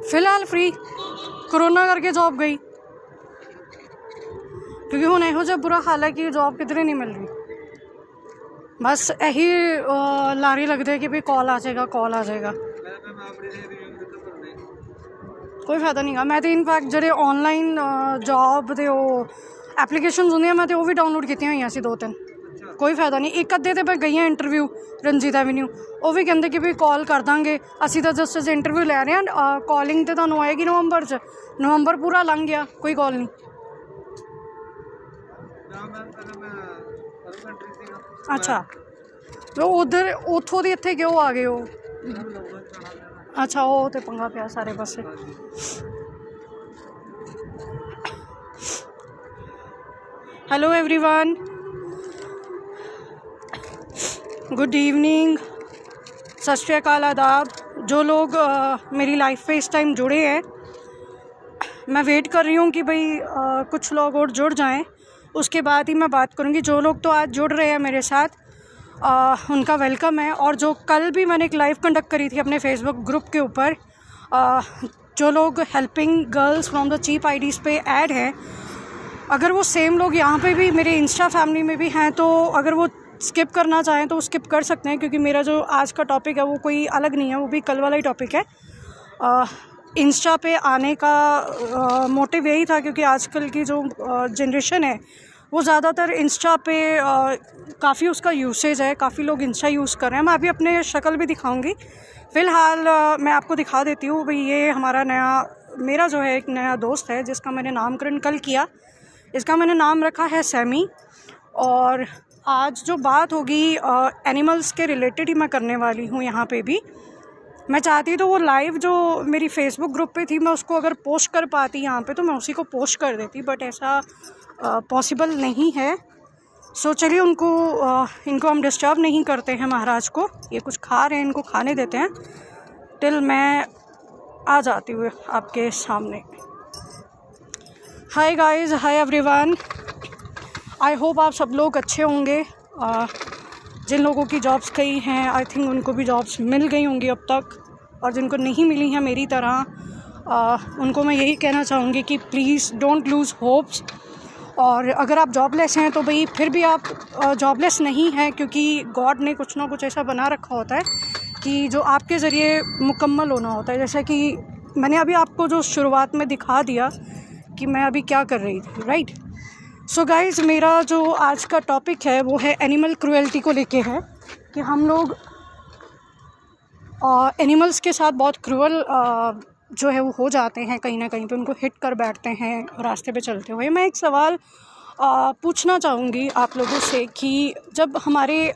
फिलहाल free corona करके job गई, क्योंकि हुण इहो जिहा बुरा हाल है कि जॉब किधरे नहीं मिल रही। बस यही लारे लगते कि भी कॉल आ जाएगा कॉल आ जाएगा, कोई फायदा नहीं गा। मैं तो इनफैक्ट जो ऑनलाइन जॉब के एप्लीकेशन होंगे मैं तो वो भी डाउनलोड की हुई सी 2-3, कोई फायदा नहीं। एक अद्धे तो मैं गई हाँ इंटरव्यू रंजीत एवेन्यू, वो भी कहते कि भी कॉल कर देंगे, असी तो जस्ट अस इंटरव्यू लै रहे हैं, कॉलिंग तो तुहानूं आएगी नवंबर च। नवंबर पूरा लंघ गया, कोई कॉल नहीं। अच्छा, तो उधर उतों की इत्थे क्यों आ गए हो? अच्छा, वो तो पंगा पिया सारे पासे। हेलो एवरीवन, गुड इवनिंग, सत श्री अकाल, आदाब। जो लोग मेरी लाइफ पे इस टाइम जुड़े हैं, मैं वेट कर रही हूँ कि भाई कुछ लोग और जुड़ जाएं, उसके बाद ही मैं बात करूँगी। जो लोग तो आज जुड़ रहे हैं मेरे साथ, उनका वेलकम है। और जो कल भी मैंने एक लाइव कंडक्ट करी थी अपने फेसबुक ग्रुप के ऊपर, जो लोग helping girls from the cheap IDs पे ऐड हैं, अगर वो सेम लोग यहाँ पे भी मेरे इंस्टा फैमिली में भी हैं, तो अगर वो स्किप करना चाहें तो वो स्किप कर सकते हैं, क्योंकि मेरा जो आज का टॉपिक है वो कोई अलग नहीं है, वो भी कल वाला ही टॉपिक है। इंस्टा पे आने का मोटिव यही था, क्योंकि आजकल की जो जनरेशन है वो ज़्यादातर इंस्टा पे काफ़ी उसका यूसेज है, काफ़ी लोग इंस्टा यूज़ कर रहे हैं। मैं अभी अपने शक्ल भी दिखाऊंगी। फ़िलहाल मैं आपको दिखा देती हूँ भाई, ये हमारा मेरा जो है एक नया दोस्त है जिसका मैंने नामकरण कल किया। इसका मैंने नाम रखा है सैमी, और आज जो बात होगी एनिमल्स के रिलेटेड ही मैं करने वाली हूँ। यहाँ पे भी मैं चाहती तो वो लाइव जो मेरी फेसबुक ग्रुप पे थी, मैं उसको अगर पोस्ट कर पाती यहाँ पे तो मैं उसी को पोस्ट कर देती, बट ऐसा पॉसिबल नहीं है। सो चलिए इनको हम डिस्टर्ब नहीं करते हैं। महाराज को ये कुछ खा रहे हैं, इनको खाने देते हैं टिल मैं आ जाती हूँ आपके सामने। Hi guys, hi everyone, I hope आप सब लोग अच्छे होंगे। जिन लोगों की जॉब्स गई हैं, आई थिंक उनको भी जॉब्स मिल गई होंगी अब तक, और जिनको नहीं मिली हैं मेरी तरह, उनको मैं यही कहना चाहूँगी कि प्लीज़ डोंट लूज़ होप्स। और अगर आप जॉबलेस हैं तो भाई फिर भी आप जॉबलेस नहीं हैं, क्योंकि गॉड ने कुछ ना कुछ ऐसा बना रखा होता है कि जो आपके ज़रिए मुकम्मल होना होता है। जैसे कि मैंने अभी आपको जो शुरुआत में दिखा दिया कि मैं अभी क्या कर रही थी, राइट। सो गाइज़, मेरा जो आज का टॉपिक है वो है एनिमल क्रुएल्टी को लेके है, कि हम लोग एनिमल्स के साथ बहुत क्रूअल जो है वो हो जाते हैं, कहीं ना कहीं पे उनको हिट कर बैठते हैं रास्ते पे चलते हुए। मैं एक सवाल पूछना चाहूँगी आप लोगों से कि जब हमारे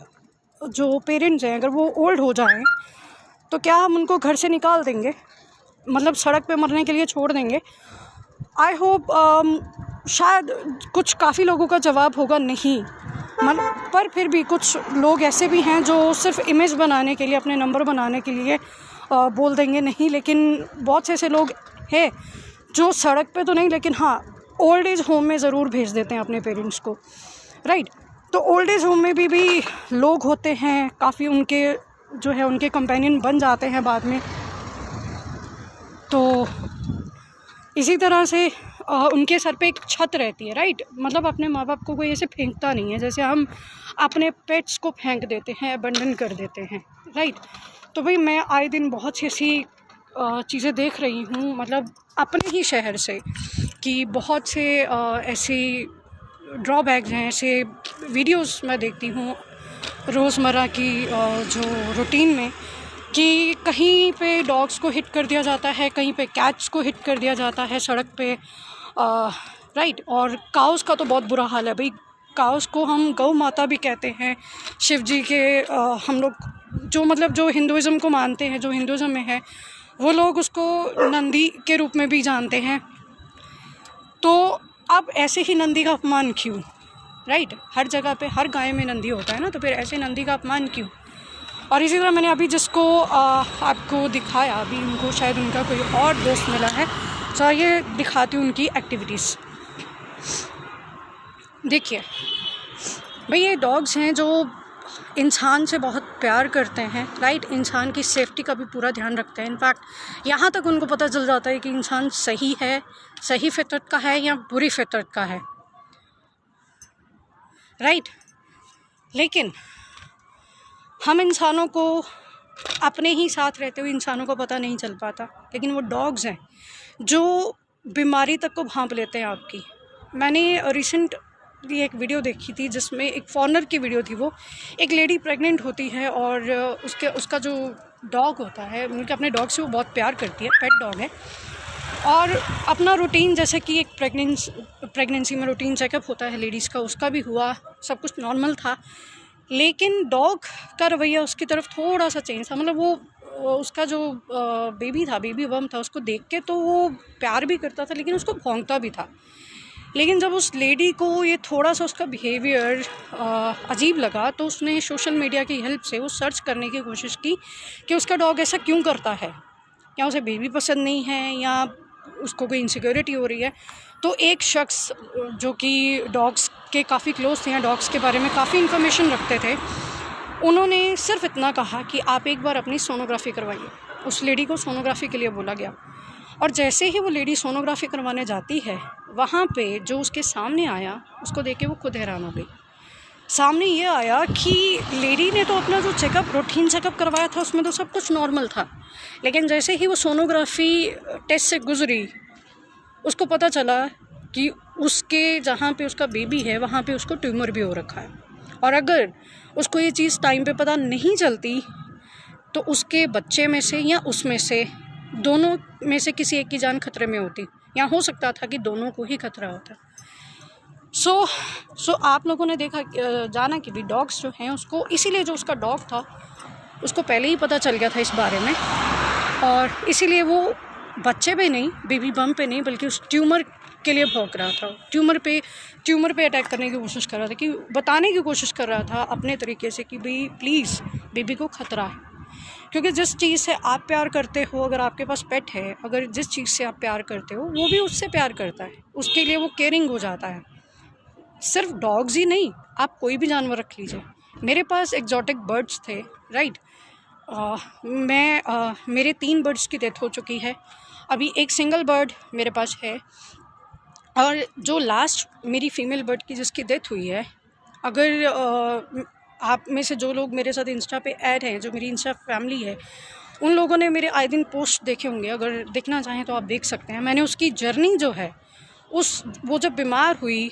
जो पेरेंट्स हैं अगर वो ओल्ड हो जाएं तो क्या हम उनको घर से निकाल देंगे, मतलब सड़क पे मरने के लिए छोड़ देंगे? आई होप शायद कुछ काफ़ी लोगों का जवाब होगा नहीं, पर फिर भी कुछ लोग ऐसे भी हैं जो सिर्फ इमेज बनाने के लिए, अपने नंबर बनाने के लिए बोल देंगे नहीं। लेकिन बहुत से ऐसे लोग हैं जो सड़क पे तो नहीं, लेकिन हाँ ओल्ड एज होम में ज़रूर भेज देते हैं अपने पेरेंट्स को, राइट। तो ओल्ड एज होम में भी लोग होते हैं काफ़ी, उनके जो है उनके कंपेनियन बन जाते हैं बाद में। तो इसी तरह से उनके सर पे एक छत रहती है, राइट। मतलब अपने माँ बाप को कोई ऐसे फेंकता नहीं है जैसे हम अपने पेट्स को फेंक देते हैं, अबंडन कर देते हैं, राइट। तो भाई मैं आए दिन बहुत सी ऐसी चीज़ें देख रही हूँ, मतलब अपने ही शहर से, कि बहुत से ऐसे ड्रॉबैक्स हैं, ऐसे वीडियोस मैं देखती हूँ रोज़मर्रा की जो रूटीन में, कि कहीं पे डॉग्स को हिट कर दिया जाता है, कहीं पे कैट्स को हिट कर दिया जाता है सड़क पे, राइट। और काउस का तो बहुत बुरा हाल है भाई। काउस को हम गौ माता भी कहते हैं। शिव जी के हम लोग जो हिंदुज़म को मानते हैं, जो हिंदुज़म में है, वो लोग उसको नंदी के रूप में भी जानते हैं। तो अब ऐसे ही नंदी का अपमान क्यों, राइट। हर जगह पे हर गाय में नंदी होता है ना, तो फिर ऐसे नंदी का अपमान क्यों? और इसी तरह मैंने अभी जिसको आपको दिखाया, अभी उनको शायद उनका कोई और दोस्त मिला है, तो ये दिखाती हूँ उनकी एक्टिविटीज़। देखिए भाई, ये डॉग्स हैं जो इंसान से बहुत प्यार करते हैं, राइट। इंसान की सेफ्टी का भी पूरा ध्यान रखते हैं। इनफैक्ट यहाँ तक उनको पता चल जाता है कि इंसान सही है, सही फितरत का है या बुरी फितरत का है, राइट। लेकिन हम इंसानों को अपने ही साथ रहते हुए इंसानों को पता नहीं चल पाता, लेकिन वो डॉग्स हैं जो बीमारी तक को भांप लेते हैं आपकी। मैंने रिसेंटली एक वीडियो देखी थी जिसमें एक फॉरेनर की वीडियो थी। वो एक लेडी प्रेग्नेंट होती है और उसका जो डॉग होता है, उनके अपने डॉग से वो बहुत प्यार करती है, पेट डॉग है। और अपना रूटीन, जैसे कि एक प्रेगनेंसी में रूटीन चेकअप होता है लेडीज़ का, उसका भी हुआ, सब कुछ नॉर्मल था। लेकिन डॉग का रवैया उसकी तरफ थोड़ा सा चेंज था। मतलब वो उसका जो बेबी था, बेबी बम था, उसको देख के तो वो प्यार भी करता था लेकिन उसको भौंकता भी था। लेकिन जब उस लेडी को ये थोड़ा सा उसका बिहेवियर अजीब लगा तो उसने सोशल मीडिया की हेल्प से वो सर्च करने की कोशिश की कि उसका डॉग ऐसा क्यों करता है, या उसे बेबी पसंद नहीं है या उसको कोई इनसिक्योरिटी हो रही है। तो एक शख्स जो कि डॉग्स के काफ़ी क्लोज थे या डॉग्स के बारे में काफ़ी इन्फॉर्मेशन रखते थे, उन्होंने सिर्फ इतना कहा कि आप एक बार अपनी सोनोग्राफी करवाइए। उस लेडी को सोनोग्राफी के लिए बोला गया और जैसे ही वो लेडी सोनोग्राफी करवाने जाती है, वहाँ पे जो उसके सामने आया उसको देख के वो खुद हैरान हो गई। सामने ये आया कि लेडी ने तो अपना जो रूटीन चेकअप करवाया था उसमें तो सब कुछ नॉर्मल था, लेकिन जैसे ही वो सोनोग्राफी टेस्ट से गुजरी उसको पता चला कि उसके जहाँ पे उसका बेबी है वहाँ पे उसको ट्यूमर भी हो रखा है। और अगर उसको ये चीज़ टाइम पे पता नहीं चलती तो उसके बच्चे में से या उसमें से दोनों में से किसी एक की जान खतरे में होती, या हो सकता था कि दोनों को ही खतरा होता। सो आप लोगों ने जाना कि भी डॉग्स जो हैं उसको, इसीलिए जो उसका डॉग था उसको पहले ही पता चल गया था इस बारे में, और इसीलिए वो बच्चे पे नहीं, बेबी बम पे नहीं, बल्कि उस ट्यूमर के लिए भौंक रहा था। ट्यूमर पे अटैक करने की कोशिश कर रहा था, कि बताने की कोशिश कर रहा था अपने तरीके से कि भाई प्लीज़ बेबी को खतरा है। क्योंकि जिस चीज़ से आप प्यार करते हो, अगर आपके पास पेट है, अगर जिस चीज़ से आप प्यार करते हो वो भी उससे प्यार करता है, उसके लिए वो केयरिंग हो जाता है। सिर्फ डॉग्स ही नहीं, आप कोई भी जानवर रख लीजिए। मेरे पास एक्जॉटिक बर्ड्स थे, राइट। मेरे 3 बर्ड्स की डेथ हो चुकी है, अभी एक सिंगल बर्ड मेरे पास है। और जो लास्ट मेरी फीमेल बर्ड की जिसकी डेथ हुई है, अगर आप में से जो लोग मेरे साथ इंस्टा पे ऐड हैं, जो मेरी इंस्टा फैमिली है, उन लोगों ने मेरे आए दिन पोस्ट देखे होंगे। अगर देखना चाहें तो आप देख सकते हैं। मैंने उसकी जर्नी जो है, वो जब बीमार हुई,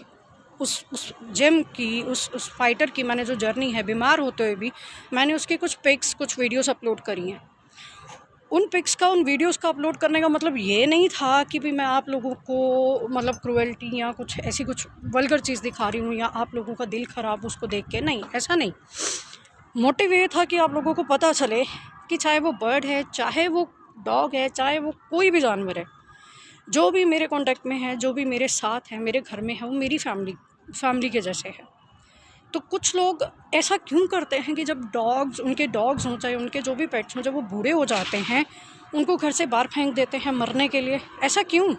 उस जिम की, उस फाइटर की मैंने जो जर्नी है बीमार होते हुए भी, मैंने उसकी कुछ पिक्स, कुछ वीडियोस अपलोड करी हैं। उन पिक्स का, उन वीडियोस का अपलोड करने का मतलब ये नहीं था कि भी मैं आप लोगों को मतलब क्रूएल्टी या कुछ ऐसी कुछ वल्गर चीज़ दिखा रही हूँ या आप लोगों का दिल ख़राब उसको देख के, नहीं, ऐसा नहीं। मोटिव ये था कि आप लोगों को पता चले कि चाहे वो बर्ड है, चाहे वो डॉग है, चाहे वो कोई भी जानवर है, जो भी मेरे कांटेक्ट में है, जो भी मेरे साथ है, मेरे घर में है, वो मेरी फैमिली के जैसे है। तो कुछ लोग ऐसा क्यों करते हैं कि जब उनके डॉग्स हों, चाहे उनके जो भी पेट्स हों, जब वो बूढ़े हो जाते हैं उनको घर से बाहर फेंक देते हैं मरने के लिए। ऐसा क्यों?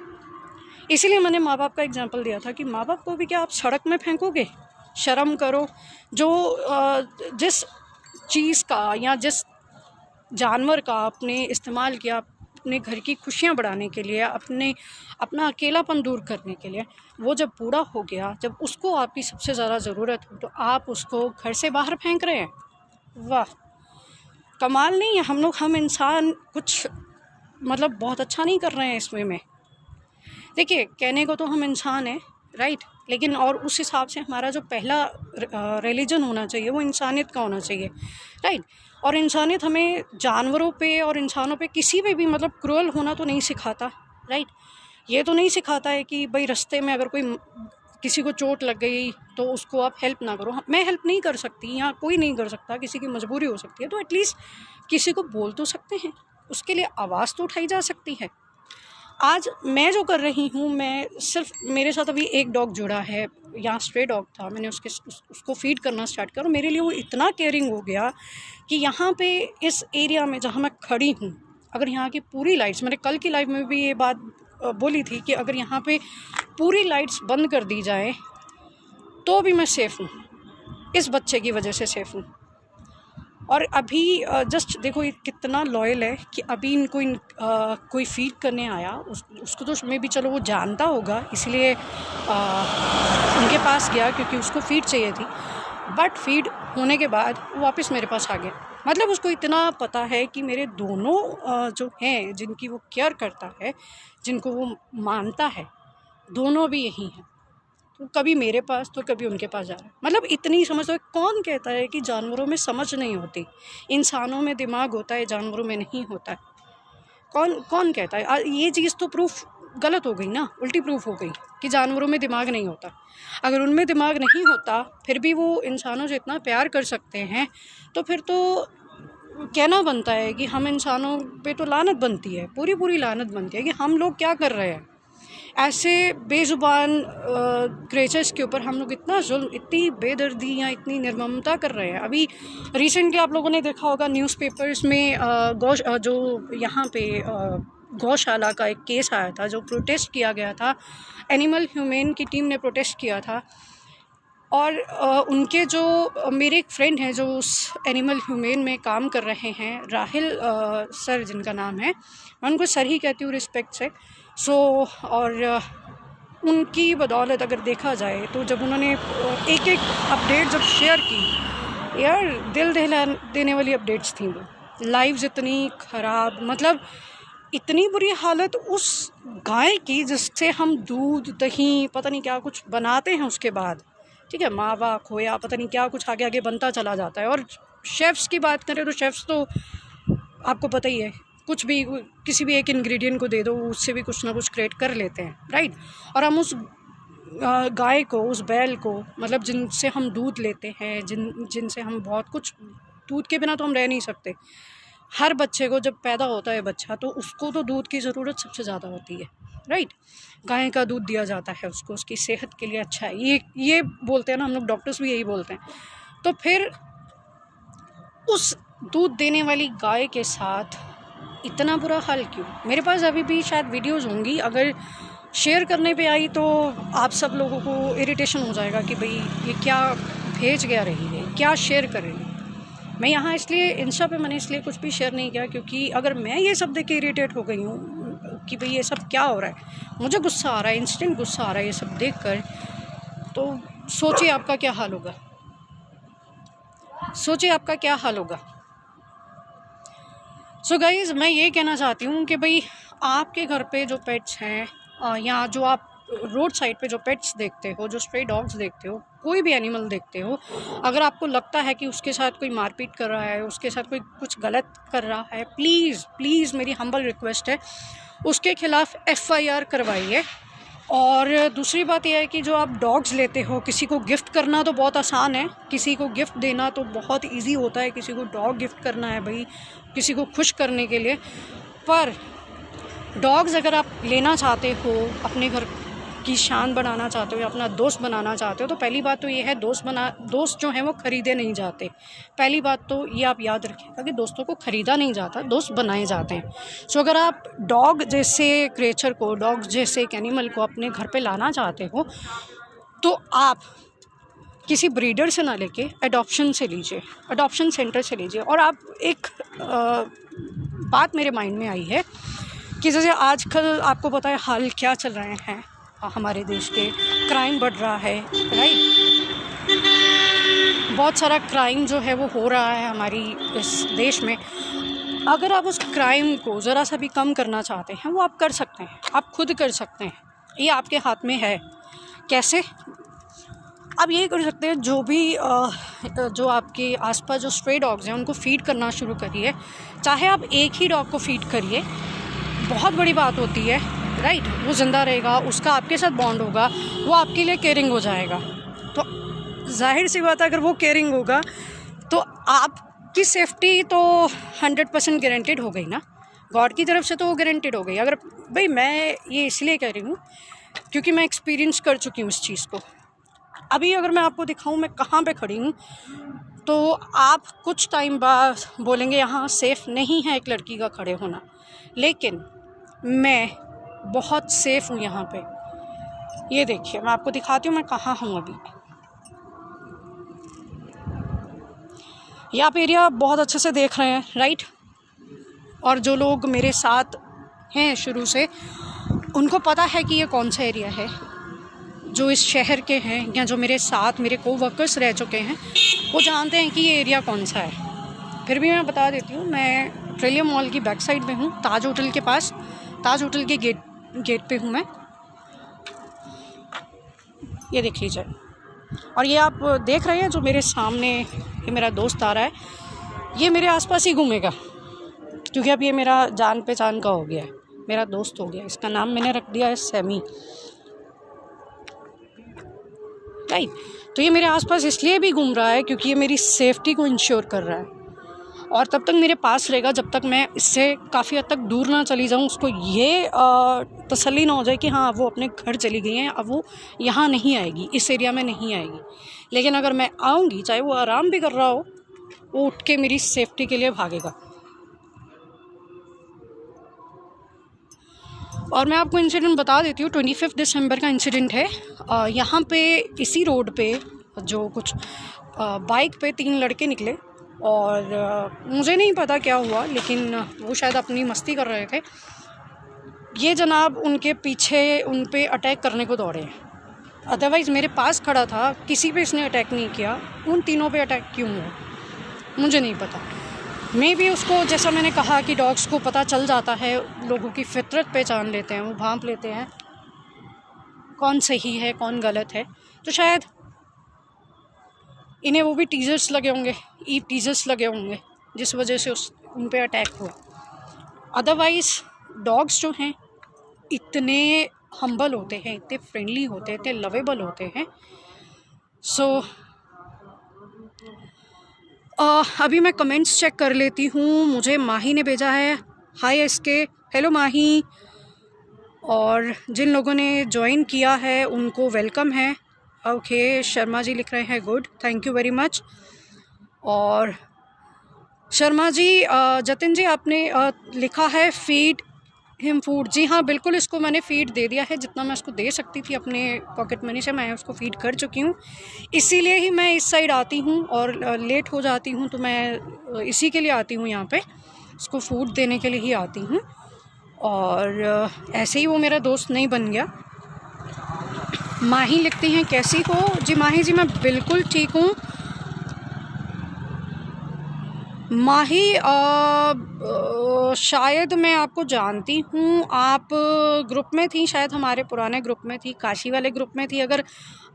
इसीलिए मैंने माँ बाप का एग्जांपल दिया था कि माँ बाप को भी क्या आप सड़क में फेंकोगे? शर्म करो। जो जिस चीज़ का या जिस जानवर का आपने इस्तेमाल किया अपने घर की खुशियाँ बढ़ाने के लिए, अपना अकेलापन दूर करने के लिए, वो जब बूढ़ा हो गया, जब उसको आपकी सबसे ज़्यादा ज़रूरत हो, तो आप उसको घर से बाहर फेंक रहे हैं। वाह, कमाल नहीं है? हम इंसान कुछ मतलब बहुत अच्छा नहीं कर रहे हैं इसमें में। देखिए, कहने को तो हम इंसान हैं, राइट, लेकिन और उस हिसाब से हमारा जो पहला रिलीजन होना चाहिए वो इंसानियत का होना चाहिए, राइट। और इंसानियत हमें जानवरों पे और इंसानों पे किसी पे भी मतलब क्रूअल होना तो नहीं सिखाता, राइट। ये तो नहीं सिखाता है कि भाई रास्ते में अगर किसी को चोट लग गई तो उसको आप हेल्प ना करो। मैं हेल्प नहीं कर सकती या कोई नहीं कर सकता, किसी की मजबूरी हो सकती है, तो एटलीस्ट किसी को बोल तो सकते हैं, उसके लिए आवाज़ तो उठाई जा सकती है। आज मैं जो कर रही हूँ, मैं सिर्फ, मेरे साथ अभी एक डॉग जुड़ा है, यहाँ स्ट्रे डॉग था, मैंने उसको फीड करना स्टार्ट करा। मेरे लिए वो इतना केयरिंग हो गया कि यहाँ पे इस एरिया में जहाँ मैं खड़ी हूँ, अगर यहाँ की पूरी लाइट्स, मैंने कल की लाइव में भी ये बात बोली थी कि अगर यहाँ पे पूरी लाइट्स बंद कर दी जाए तो भी मैं सेफ़ हूँ, इस बच्चे की वजह से सेफ़ हूँ। और अभी जस्ट देखो ये कितना लॉयल है कि अभी इनको कोई फीड करने आया, उसको तो मैं भी चलो वो जानता होगा इसलिए उनके पास गया क्योंकि उसको फीड चाहिए थी, बट फीड होने के बाद वो वापस मेरे पास आ गया। मतलब उसको इतना पता है कि मेरे दोनों जो हैं जिनकी वो केयर करता है, जिनको वो मानता है, दोनों भी यही हैं। तो कभी मेरे पास तो कभी उनके पास जा रहा है। मतलब इतनी समझ। तो कौन कहता है कि जानवरों में समझ नहीं होती? इंसानों में दिमाग होता है, जानवरों में नहीं होता है। कौन कहता है? ये चीज़ तो प्रूफ गलत हो गई ना, उल्टी प्रूफ हो गई कि जानवरों में दिमाग नहीं होता। अगर उनमें दिमाग नहीं होता फिर भी वो इंसानों से इतना प्यार कर सकते हैं, तो फिर तो कहना बनता है कि हम इंसानों पे तो लानत बनती है, पूरी लानत बनती है कि हम लोग क्या कर रहे हैं। ऐसे बेज़ुबान क्रिएचर्स के ऊपर हम लोग इतना जुल्म, इतनी बेदर्दी या इतनी निर्ममता कर रहे हैं। अभी रिसेंटली आप लोगों ने देखा होगा न्यूज़पेपर्स में जो यहाँ पे गौशाला का एक केस आया था, जो प्रोटेस्ट किया गया था, एनिमल ह्यूमेन की टीम ने प्रोटेस्ट किया था। और उनके जो मेरे एक फ्रेंड हैं जो उस एनिमल ह्यूमेन में काम कर रहे हैं, राहिल सर जिनका नाम है, मैं उनको सर ही कहती हूँ रिस्पेक्ट से। और उनकी बदौलत अगर देखा जाए तो जब उन्होंने एक अपडेट जब शेयर की, यार दिल दहला देने वाली अपडेट्स थी वो। लाइव्स इतनी ख़राब, मतलब इतनी बुरी हालत उस गाय की जिससे हम दूध, दही, पता नहीं क्या कुछ बनाते हैं उसके बाद, ठीक है, मावा, खोया, पता नहीं क्या कुछ आगे बनता चला जाता है। और शेफ़्स की बात करें तो शेफ़्स तो आपको पता ही है, कुछ भी किसी भी एक इंग्रेडिएंट को दे दो उससे भी कुछ ना कुछ क्रिएट कर लेते हैं, राइट। और हम उस गाय को, उस बैल को, मतलब जिनसे हम दूध लेते हैं, जिनसे हम बहुत कुछ, दूध के बिना तो हम रह नहीं सकते। हर बच्चे को जब पैदा होता है बच्चा तो उसको तो दूध की ज़रूरत सबसे ज़्यादा होती है, राइट। गाय का दूध दिया जाता है उसको, उसकी सेहत के लिए अच्छा है, ये बोलते हैं ना हम लोग, डॉक्टर्स भी यही बोलते हैं। तो फिर उस दूध देने वाली गाय के साथ इतना बुरा हाल क्यों? मेरे पास अभी भी शायद वीडियोज़ होंगी, अगर शेयर करने पे आई तो आप सब लोगों को इरिटेशन हो जाएगा कि भाई ये क्या भेज गया रही है, क्या शेयर कर रही है। मैं यहाँ इसलिए इंस्टा पे मैंने इसलिए कुछ भी शेयर नहीं किया क्योंकि अगर मैं ये सब देख के इरिटेट हो गई हूँ कि भाई ये सब क्या हो रहा है, मुझे गुस्सा आ रहा है, इंस्टेंट गुस्सा आ रहा है ये सब देख कर, तो सोचिए आपका क्या हाल होगा, सोचिए आपका क्या हाल होगा। सो गाइज़, मैं ये कहना चाहती हूँ कि भाई आपके घर पे जो पेट्स हैं या जो आप रोड साइड पे जो पेट्स देखते हो, जो स्ट्रे डॉग्स देखते हो, कोई भी एनिमल देखते हो, अगर आपको लगता है कि उसके साथ कोई मारपीट कर रहा है, उसके साथ कोई कुछ गलत कर रहा है, प्लीज़ मेरी हम्बल रिक्वेस्ट है, उसके ख़िलाफ़ FIR करवाइए। और दूसरी बात यह है कि जो आप डॉग्स लेते हो, किसी को गिफ्ट करना तो बहुत आसान है, किसी को गिफ्ट देना तो बहुत इजी होता है, किसी को डॉग गिफ्ट करना है भाई, किसी को खुश करने के लिए। पर डॉग्स अगर आप लेना चाहते हो, अपने घर की शान बनाना चाहते हो या अपना दोस्त बनाना चाहते हो, तो पहली बात तो ये है, दोस्त जो हैं वो ख़रीदे नहीं जाते। पहली बात तो ये आप याद रखिएगा कि दोस्तों को ख़रीदा नहीं जाता, दोस्त बनाए जाते हैं। सो अगर आप डॉग जैसे क्रिएचर को, डॉग जैसे एक एनिमल को अपने घर पे लाना चाहते हो, तो आप किसी ब्रीडर से ना लेके एडॉप्शन से लीजिए, एडॉप्शन सेंटर से लीजिए। और आप एक बात मेरे माइंड में आई है कि जैसे आजकल आपको पता है हाल क्या चल रहे हैं हमारे देश के, क्राइम बढ़ रहा है, राइट। बहुत सारा क्राइम जो है वो हो रहा है हमारी इस देश में। अगर आप उस क्राइम को ज़रा सा भी कम करना चाहते हैं, वो आप कर सकते हैं, आप खुद कर सकते हैं, ये आपके हाथ में है। कैसे? आप ये कर सकते हैं, जो भी जो आपके आसपास जो स्ट्रे डॉग्स हैं उनको फ़ीड करना शुरू करिए। चाहे आप एक ही डॉग को फ़ीड करिए, बहुत बड़ी बात होती है, राइट। वो ज़िंदा रहेगा, उसका आपके साथ बॉन्ड होगा, वो आपके लिए केयरिंग हो जाएगा। तो जाहिर सी बात है, अगर वो केयरिंग होगा तो आपकी सेफ्टी तो 100% गारंटेड हो गई ना, गॉड की तरफ से तो वो गारंटेड हो गई। अगर भाई, मैं ये इसलिए कह रही हूँ क्योंकि मैं एक्सपीरियंस कर चुकी हूँ इस चीज़ को। अभी अगर मैं आपको दिखाऊं मैं कहाँ पे खड़ी हूँ, तो आप कुछ टाइम बाद बोलेंगे यहाँ सेफ़ नहीं है एक लड़की का खड़े होना, लेकिन मैं बहुत सेफ़ हूँ यहाँ पे। ये देखिए, मैं आपको दिखाती हूँ मैं कहाँ हूँ अभी। ये आप एरिया बहुत अच्छे से देख रहे हैं, राइट? और जो लोग मेरे साथ हैं शुरू से, उनको पता है कि ये कौन सा एरिया है। जो इस शहर के हैं या जो मेरे साथ मेरे कोवर्कर्स रह चुके हैं, वो जानते हैं कि ये एरिया कौन सा है। फिर भी मैं बता देती हूँ, मैं ट्रेलियम मॉल की बैक साइड में हूँ, ताज होटल के पास। ताज होटल के गेट पे हूँ मैं। ये देख लीजिए। और ये आप देख रहे हैं जो मेरे सामने ये मेरा दोस्त आ रहा है, ये मेरे आसपास ही घूमेगा, क्योंकि अब ये मेरा जान पहचान का हो गया है, मेरा दोस्त हो गया। इसका नाम मैंने रख दिया है सैमी, राइट? तो ये मेरे आसपास इसलिए भी घूम रहा है क्योंकि ये मेरी सेफ्टी को इंश्योर कर रहा है, और तब तक मेरे पास रहेगा जब तक मैं इससे काफ़ी हद तक दूर ना चली जाऊँ। उसको ये तसल्ली ना हो जाए कि हाँ अब वो अपने घर चली गई हैं, अब वो यहाँ नहीं आएगी, इस एरिया में नहीं आएगी। लेकिन अगर मैं आऊँगी, चाहे वो आराम भी कर रहा हो, वो उठ के मेरी सेफ्टी के लिए भागेगा। और मैं आपको इंसिडेंट बता देती हूँ, 25 दिसंबर का इंसिडेंट है। यहाँ पे इसी रोड पे जो कुछ बाइक पे 3 लड़के निकले, और मुझे नहीं पता क्या हुआ, लेकिन वो शायद अपनी मस्ती कर रहे थे। ये जनाब उनके पीछे उन पे अटैक करने को दौड़े हैं। अदरवाइज़ मेरे पास खड़ा था, किसी पे इसने अटैक नहीं किया। उन तीनों पे अटैक क्यों हुआ मुझे नहीं पता। मे भी उसको, जैसा मैंने कहा कि डॉग्स को पता चल जाता है, लोगों की फितरत पहचान लेते हैं, वो भांप लेते हैं कौन सही है कौन गलत है। तो शायद इन्हें वो भी टीजर्स लगे होंगे, टीजर्स लगे होंगे, जिस वजह से उन पे अटैक हुआ। अदरवाइज़ डॉग्स जो हैं इतने हम्बल होते हैं, इतने फ्रेंडली होते हैं, इतने लवेबल होते हैं। सो अभी मैं कमेंट्स चेक कर लेती हूँ। मुझे माही ने भेजा है, हाय एसके, हेलो माही। और जिन लोगों ने ज्वाइन किया है उनको वेलकम है। ओके, शर्मा जी लिख रहे हैं good, thank you very much. और शर्मा जी, जतिन जी आपने लिखा है फीड हिम फूड। जी हाँ, बिल्कुल, इसको मैंने फ़ीड दे दिया है, जितना मैं उसको दे सकती थी अपने पॉकेट मनी से मैं उसको फ़ीड कर चुकी हूँ। इसीलिए ही मैं इस साइड आती हूँ और लेट हो जाती हूँ, तो मैं इसी के लिए आती हूँ यहाँ पे, उसको फूड देने के लिए ही आती हूँ। और ऐसे ही वो मेरा दोस्त नहीं बन गया। माही लिखती हैं कैसी हो? जी माही जी, मैं बिल्कुल ठीक हूँ। माही, शायद मैं आपको जानती हूँ, आप ग्रुप में थी शायद, हमारे पुराने ग्रुप में थी, काशी वाले ग्रुप में थी। अगर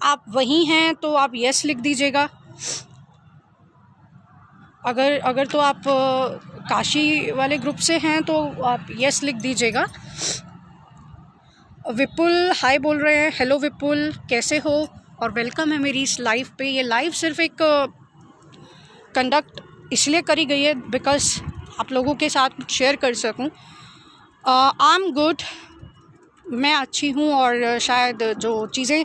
आप वहीं हैं तो आप यस लिख दीजिएगा। अगर तो आप काशी वाले ग्रुप से हैं तो आप यस लिख दीजिएगा। विपुल हाय बोल रहे हैं, हेलो विपुल, कैसे हो? और वेलकम है मेरी इस लाइव पे। ये लाइव सिर्फ एक कंडक्ट इसलिए करी गई है बिकॉज़ आप लोगों के साथ शेयर कर सकूं। आई एम गुड, मैं अच्छी हूं, और शायद जो चीज़ें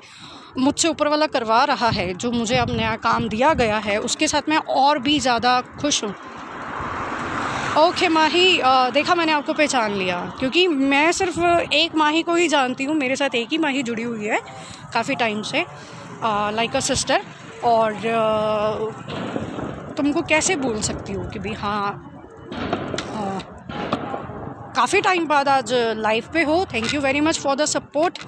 मुझसे ऊपर वाला करवा रहा है, जो मुझे अब नया काम दिया गया है, उसके साथ मैं और भी ज़्यादा खुश हूं। ओके माही, देखा मैंने आपको पहचान लिया, क्योंकि मैं सिर्फ एक माही को ही जानती हूँ। मेरे साथ एक ही माही जुड़ी हुई है काफ़ी टाइम से, लाइक अ सिस्टर। और तुमको कैसे बोल सकती हूँ कि भाई हाँ, काफ़ी टाइम बाद आज लाइव पे हो। Thank you very much for the support.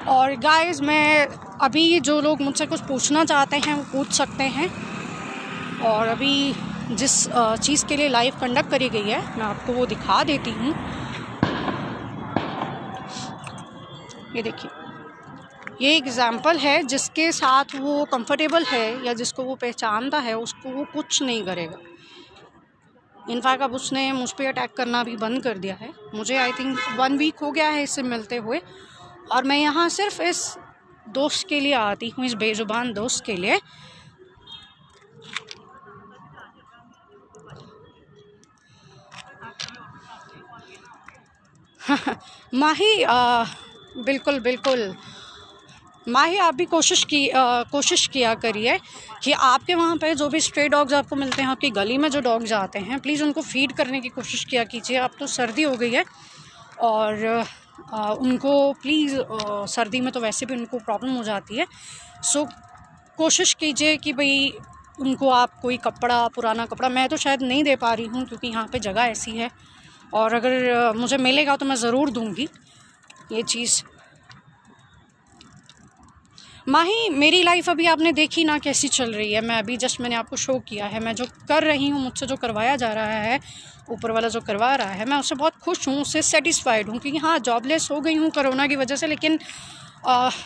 और गाइस, मैं अभी जो लोग मुझसे कुछ पूछना चाहते हैं वो पूछ सकते हैं। और अभी जिस चीज़ के लिए लाइव कंडक्ट करी गई है मैं आपको वो दिखा देती हूँ। ये देखिए, ये एग्ज़ाम्पल है, जिसके साथ वो कंफर्टेबल है या जिसको वो पहचानता है उसको वो कुछ नहीं करेगा। इनफैक्ट अब उसने मुझ पे अटैक करना भी बंद कर दिया है। मुझे आई थिंक 1 वीक हो गया है इससे मिलते हुए, और मैं यहाँ सिर्फ इस दोस्त के लिए आती हूँ, इस बेजुबान दोस्त के लिए। माही बिल्कुल बिल्कुल माही, आप भी कोशिश किया करिए कि आपके वहाँ पे जो भी स्ट्रे डॉग्स आपको मिलते हैं, आपकी गली में जो डॉग्स आते हैं, प्लीज़ उनको फीड करने की कोशिश किया कीजिए। अब तो सर्दी हो गई है और उनको प्लीज़ सर्दी में तो वैसे भी उनको प्रॉब्लम हो जाती है। सो कोशिश कीजिए कि भाई उनको आप कोई कपड़ा, पुराना कपड़ा, मैं तो शायद नहीं दे पा रही हूँ क्योंकि यहाँ पे जगह ऐसी है, और अगर मुझे मिलेगा तो मैं ज़रूर दूँगी ये चीज़। माही, मेरी लाइफ अभी आपने देखी ना कैसी चल रही है। मैं अभी जस्ट मैंने आपको शो किया है, मैं जो कर रही हूँ, मुझसे जो करवाया जा रहा है, ऊपर वाला जो करवा रहा है, मैं उससे बहुत खुश हूँ, उससे सेटिस्फाइड हूँ। क्योंकि हाँ, जॉबलेस हो गई हूँ कोरोना की वजह से, लेकिन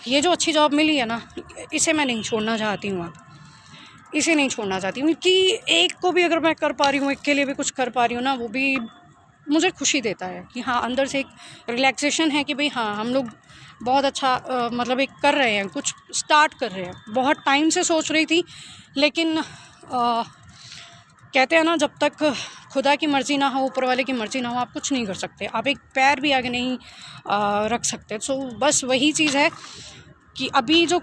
ये जो अच्छी जॉब मिली है ना, इसे मैं नहीं छोड़ना चाहती हूँ। इसे नहीं छोड़ना चाहती हूँ कि एक को भी अगर मैं कर पा रही हूँ, एक के लिए भी कुछ कर पा रही हूँ ना, वो भी मुझे खुशी देता है कि हाँ, अंदर से एक रिलैक्सेशन है कि भाई हाँ, हम लोग बहुत अच्छा मतलब एक कर रहे हैं, कुछ स्टार्ट कर रहे हैं। बहुत टाइम से सोच रही थी, लेकिन कहते हैं ना, जब तक खुदा की मर्ज़ी ना हो, ऊपर वाले की मर्ज़ी ना हो, आप कुछ नहीं कर सकते, आप एक पैर भी आगे नहीं रख सकते। सो बस वही चीज़ है कि अभी जो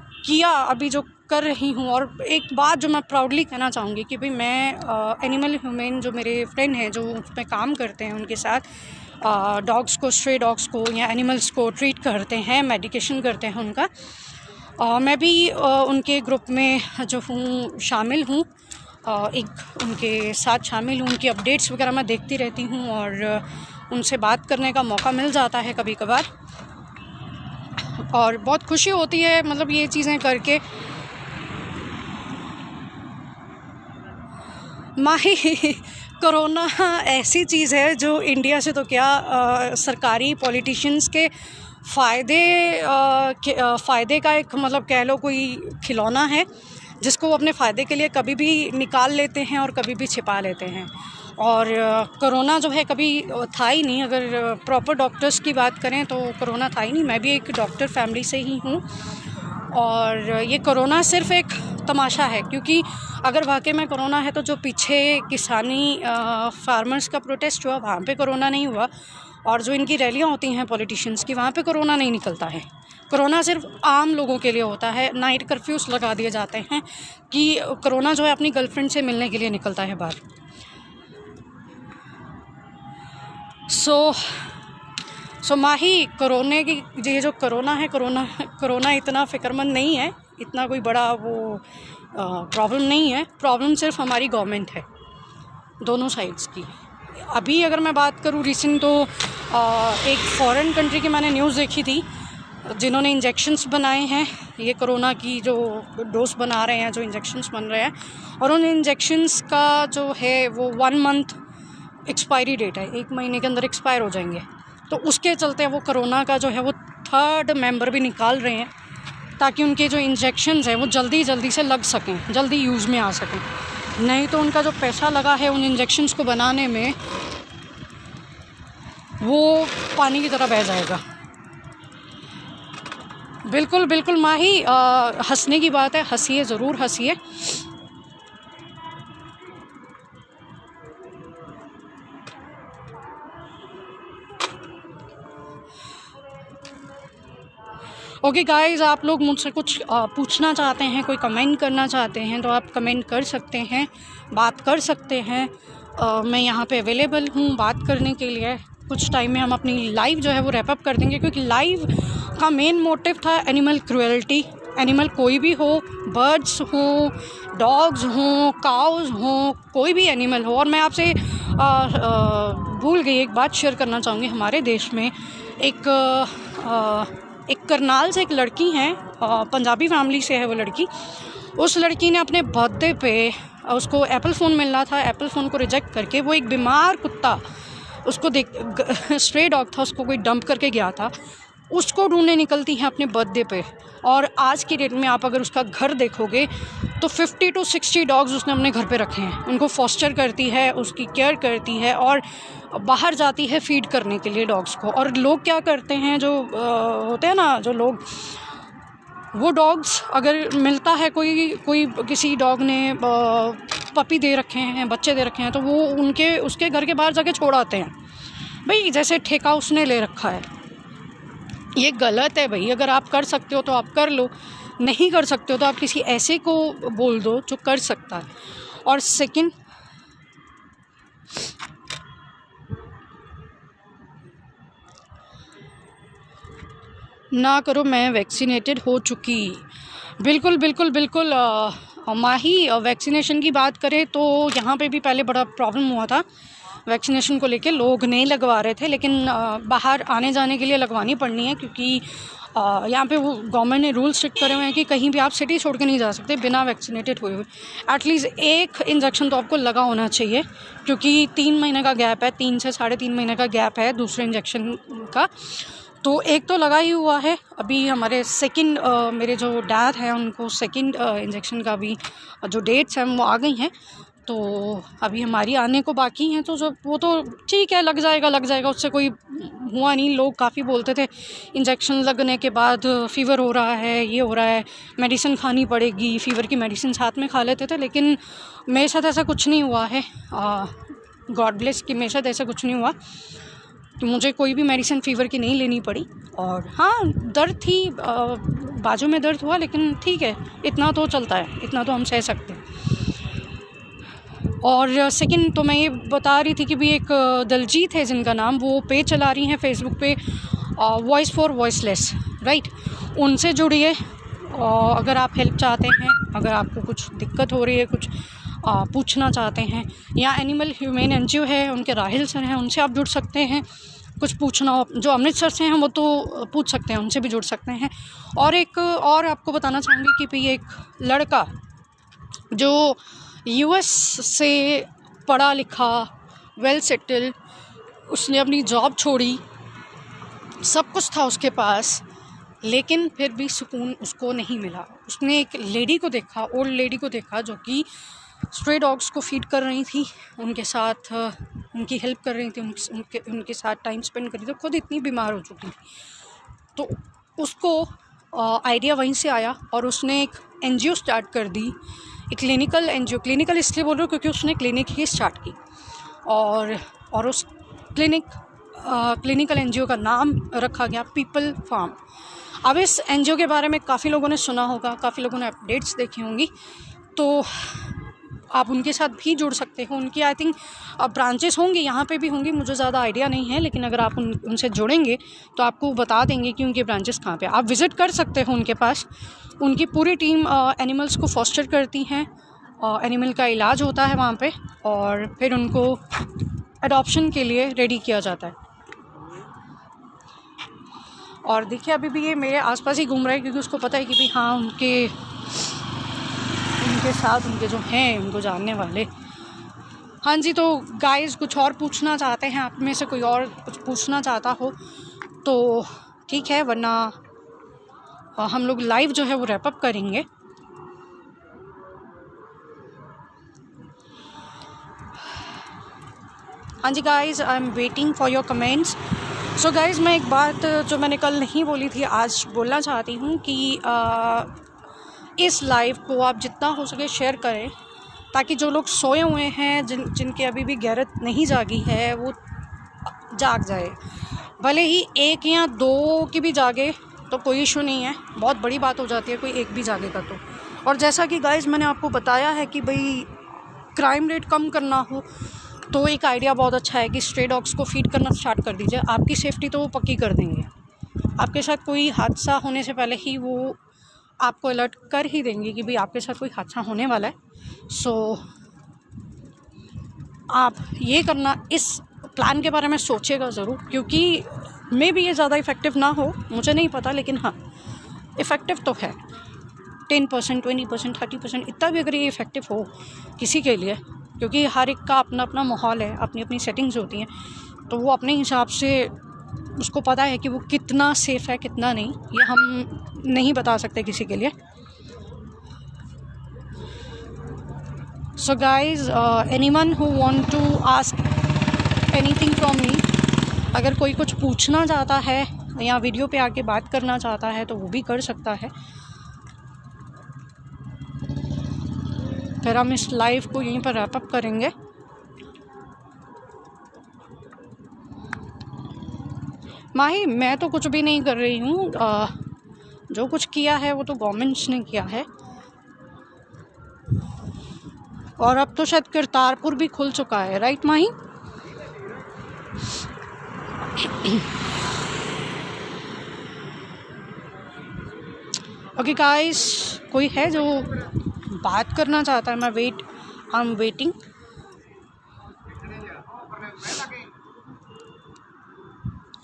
कर रही हूँ। और एक बात जो मैं प्राउडली कहना चाहूँगी कि भाई मैं एनिमल ह्यूमन जो मेरे फ्रेंड हैं जो उसमें काम करते हैं, उनके साथ डॉग्स को, स्ट्रे डॉग्स को या एनिमल्स को ट्रीट करते हैं, मेडिकेशन करते हैं उनका। मैं भी उनके ग्रुप में जो हूँ शामिल हूँ, एक उनके साथ शामिल हूँ। उनकी अपडेट्स वगैरह मैं देखती रहती हूँ और उनसे बात करने का मौका मिल जाता है कभी कभार, और बहुत खुशी होती है मतलब ये चीज़ें करके। माही, कोरोना ऐसी चीज़ है जो इंडिया से तो क्या सरकारी पॉलिटिशियंस के फ़ायदे का एक मतलब कह लो कोई खिलौना है, जिसको वो अपने फ़ायदे के लिए कभी भी निकाल लेते हैं और कभी भी छिपा लेते हैं। और कोरोना जो है कभी था ही नहीं। अगर प्रॉपर डॉक्टर्स की बात करें तो कोरोना था ही नहीं। मैं भी एक डॉक्टर फैमिली से ही हूँ, और ये कोरोना सिर्फ एक तमाशा है। क्योंकि अगर वाकई में कोरोना है तो जो पीछे किसानी फार्मर्स का प्रोटेस्ट हुआ, वहाँ पे कोरोना नहीं हुआ, और जो इनकी रैलियाँ होती हैं पॉलिटिशियंस की, वहाँ पे कोरोना नहीं निकलता है। कोरोना सिर्फ आम लोगों के लिए होता है। नाइट कर्फ्यूज़ लगा दिए जाते हैं कि कोरोना जो है अपनी गर्लफ्रेंड से मिलने के लिए निकलता है बाहर। सो माही, कोरोना की ये जो कोरोना है, कोरोना इतना फ़िक्रमंद नहीं है, इतना कोई बड़ा वो प्रॉब्लम नहीं है। प्रॉब्लम सिर्फ हमारी गवर्नमेंट है, दोनों साइड्स की। अभी अगर मैं बात करूँ रिसेंट, तो एक फ़ॉरेन कंट्री की मैंने न्यूज़ देखी थी, जिन्होंने इंजेक्शन्स बनाए हैं, ये कोरोना की जो डोज बना रहे हैं, जो इंजेक्शन्स बन रहे हैं, और उन इंजेक्शन्स का जो है वो 1 मंथ एक्सपायरी डेट है, 1 महीने के अंदर एक्सपायर हो जाएंगे। तो उसके चलते वो कोरोना का जो है वो 3rd मेंबर भी निकाल रहे हैं, ताकि उनके जो इंजेक्शन्स हैं वो जल्दी से लग सकें, जल्दी यूज़ में आ सकें। नहीं तो उनका जो पैसा लगा है उन इंजेक्शन्स को बनाने में, वो पानी की तरह बह जाएगा। बिल्कुल बिल्कुल माही, हंसने की बात है, हंसिए, ज़रूर हंसिए। ओके गाइज़, आप लोग मुझसे कुछ पूछना चाहते हैं, कोई कमेंट करना चाहते हैं, तो आप कमेंट कर सकते हैं, बात कर सकते हैं। मैं यहाँ पे अवेलेबल हूँ बात करने के लिए। कुछ टाइम में हम अपनी लाइव जो है वो रैप अप कर देंगे, क्योंकि लाइव का मेन मोटिव था एनिमल क्रुएल्टी। एनिमल कोई भी हो, बर्ड्स हों, डॉग्स हों, काउज़ हों, कोई भी एनिमल हो। और मैं आपसे भूल गई एक बात शेयर करना चाहूँगी। हमारे देश में एक करनाल से एक लड़की हैं, पंजाबी फैमिली से है वो लड़की। उस लड़की ने अपने बर्थडे पे, उसको एप्पल फ़ोन मिलना था, एप्पल फ़ोन को रिजेक्ट करके वो एक बीमार कुत्ता, उसको स्ट्रे डॉग था, उसको कोई डंप करके गया था, उसको ढूंढने निकलती हैं अपने बर्थडे पे। और आज की डेट में आप अगर उसका घर देखोगे तो 50 to 60 डॉग्स उसने अपने घर पे रखे हैं। उनको फॉस्टर करती है, उसकी केयर करती है, और बाहर जाती है फीड करने के लिए डॉग्स को। और लोग क्या करते हैं, जो होते हैं ना, जो लोग, वो डॉग्स अगर मिलता है, कोई किसी डॉग ने पपी दे रखे हैं, बच्चे दे रखे हैं, तो वो उसके घर के बाहर जाके छोड़ आते हैं। भाई जैसे ठेका उसने ले रखा है, ये गलत है भाई। अगर आप कर सकते हो तो आप कर लो, नहीं कर सकते हो तो आप किसी ऐसे को बोल दो जो कर सकता है। और सेकंड, ना करो, मैं वैक्सीनेटेड हो चुकी। बिल्कुल बिल्कुल बिल्कुल। माही, वैक्सीनेशन की बात करें तो यहाँ पे भी पहले बड़ा प्रॉब्लम हुआ था वैक्सीनेशन को लेके, लोग नहीं लगवा रहे थे, लेकिन बाहर आने जाने के लिए लगवानी पड़नी है, क्योंकि यहाँ पे वो गवर्नमेंट ने रूल स्ट्रिक्ट करे हुए हैं कि कहीं भी आप सिटी छोड़ के नहीं जा सकते बिना वैक्सीनेटेड हुए हुए। एटलीस्ट एक इंजेक्शन तो आपको लगा होना चाहिए, क्योंकि 3 महीने का गैप है, 3 से 3.5 महीने का गैप है दूसरे इंजेक्शन का। तो एक तो लगा ही हुआ है। अभी हमारे सेकंड, मेरे जो डैड हैं उनको सेकंड इंजेक्शन का भी जो डेट्स हैं वो आ गई हैं, तो अभी हमारी आने को बाकी हैं। तो जब वो तो ठीक है, लग जाएगा, उससे कोई हुआ नहीं। लोग काफ़ी बोलते थे इंजेक्शन लगने के बाद फ़ीवर हो रहा है, ये हो रहा है, मेडिसिन खानी पड़ेगी, फ़ीवर की मेडिसिन साथ में खा लेते थे, लेकिन मेरे साथ ऐसा कुछ नहीं हुआ है। गॉड ब्लेस कि मेरे साथ ऐसा कुछ नहीं हुआ, तो मुझे कोई भी मेडिसिन फ़ीवर की नहीं लेनी पड़ी। और हाँ, दर्द थी, बाजू में दर्द हुआ, लेकिन ठीक है, इतना तो चलता है, इतना तो हम सह सकते हैं। और सेकंड तो मैं ये बता रही थी कि भी एक दलजीत है जिनका नाम, वो पेज चला रही हैं फेसबुक पे, वॉइस फॉर वॉइसलेस, राइट। उनसे जुड़िए अगर आप हेल्प चाहते हैं, अगर आपको कुछ दिक्कत हो रही है, कुछ पूछना चाहते हैं, या एनिमल ह्यूमेन NGO है, उनके राहिल सर हैं, उनसे आप जुड़ सकते हैं। कुछ पूछना हो, जो अमृतसर से हैं वो तो पूछ सकते हैं, उनसे भी जुड़ सकते हैं। और एक और आपको बताना चाहूँगी कि भी एक लड़का जो US से पढ़ा लिखा, वेल सेटल, उसने अपनी जॉब छोड़ी, सब कुछ था उसके पास, लेकिन फिर भी सुकून उसको नहीं मिला। उसने एक लेडी को देखा, ओल्ड लेडी को देखा, जो कि स्ट्रे डॉग्स को फीड कर रही थी, उनके साथ उनकी हेल्प कर रही थी, उनके साथ टाइम स्पेंड कर रही थी। खुद इतनी बीमार हो चुकी थी, तो उसको आइडिया वहीं से आया और उसने एक NGO स्टार्ट कर दी, एक क्लिनिकल NGO। क्लिनिकल इसलिए बोल रही हूँ क्योंकि उसने क्लिनिक ही स्टार्ट की, और उस क्लिनिकल NGO का नाम रखा गया पीपल फार्म। अब इस NGO के बारे में काफ़ी लोगों ने सुना होगा, काफ़ी लोगों ने अपडेट्स देखी होंगी, तो आप उनके साथ भी जुड़ सकते हो। उनकी आई थिंक ब्रांचेस होंगी, यहाँ पे भी होंगी, मुझे ज़्यादा आइडिया नहीं है, लेकिन अगर आप उनसे जुड़ेंगे तो आपको बता देंगे कि उनकी ब्रांचेस कहाँ पे। आप विज़िट कर सकते हो उनके पास। उनकी पूरी टीम एनिमल्स को फॉस्टर करती हैं, एनिमल का इलाज होता है वहाँ पे, और फिर उनको एडॉप्शन के लिए रेडी किया जाता है। और देखिए अभी भी ये मेरे आसपास ही घूम रहा है, क्योंकि उसको पता है कि भी हाँ, उनके साथ उनके जो हैं उनको जानने वाले। हाँ जी, तो गाइस कुछ और पूछना चाहते हैं आप में से, कोई और कुछ पूछना चाहता हो तो ठीक है, वरना हम लोग लाइव जो है वो रैप अप करेंगे। हाँ जी guys, I am waiting for your comments. So guys, मैं एक बात जो मैंने कल नहीं बोली थी आज बोलना चाहती हूँ कि इस लाइव को आप जितना हो सके शेयर करें, ताकि जो लोग सोए हुए हैं, जिनके अभी भी गैरत नहीं जागी है, वो जाग जाए। भले ही 1 या 2 की भी जागे तो कोई इशू नहीं है, बहुत बड़ी बात हो जाती है कोई एक भी जागेगा तो। और जैसा कि गाइस मैंने आपको बताया है कि भाई क्राइम रेट कम करना हो तो एक आइडिया बहुत अच्छा है कि स्ट्रे डॉग्स को फीड करना स्टार्ट कर दीजिए। आपकी सेफ्टी तो वो पक्की कर देंगे, आपके साथ कोई हादसा होने से पहले ही वो आपको अलर्ट कर ही देंगे कि भाई आपके साथ कोई हादसा होने वाला है। सो आप ये करना, इस प्लान के बारे में सोचिएगा ज़रूर, क्योंकि मे भी ये ज़्यादा इफ़ेक्टिव ना हो, मुझे नहीं पता, लेकिन हाँ इफ़ेक्टिव तो है। 10%, 20%, 30% इतना भी अगर ये इफ़ेक्टिव हो किसी के लिए, क्योंकि हर एक का अपना अपना माहौल है, अपनी अपनी सेटिंग्स होती हैं, तो वो अपने हिसाब से उसको पता है कि वो कितना सेफ़ है कितना नहीं, ये हम नहीं बता सकते किसी के लिए। So guys, anyone who want to ask anything from me, अगर कोई कुछ पूछना चाहता है या वीडियो पे आके बात करना चाहता है तो वो भी कर सकता है। फिर हम इस लाइव को यहीं पर रैप अप करेंगे। माही मैं तो कुछ भी नहीं कर रही हूँ, जो कुछ किया है वो तो गवर्नमेंट्स ने किया है। और अब तो शायद करतारपुर भी खुल चुका है, राइट माही? ओके गाइस, कोई है जो बात करना चाहता है? आई एम वेटिंग।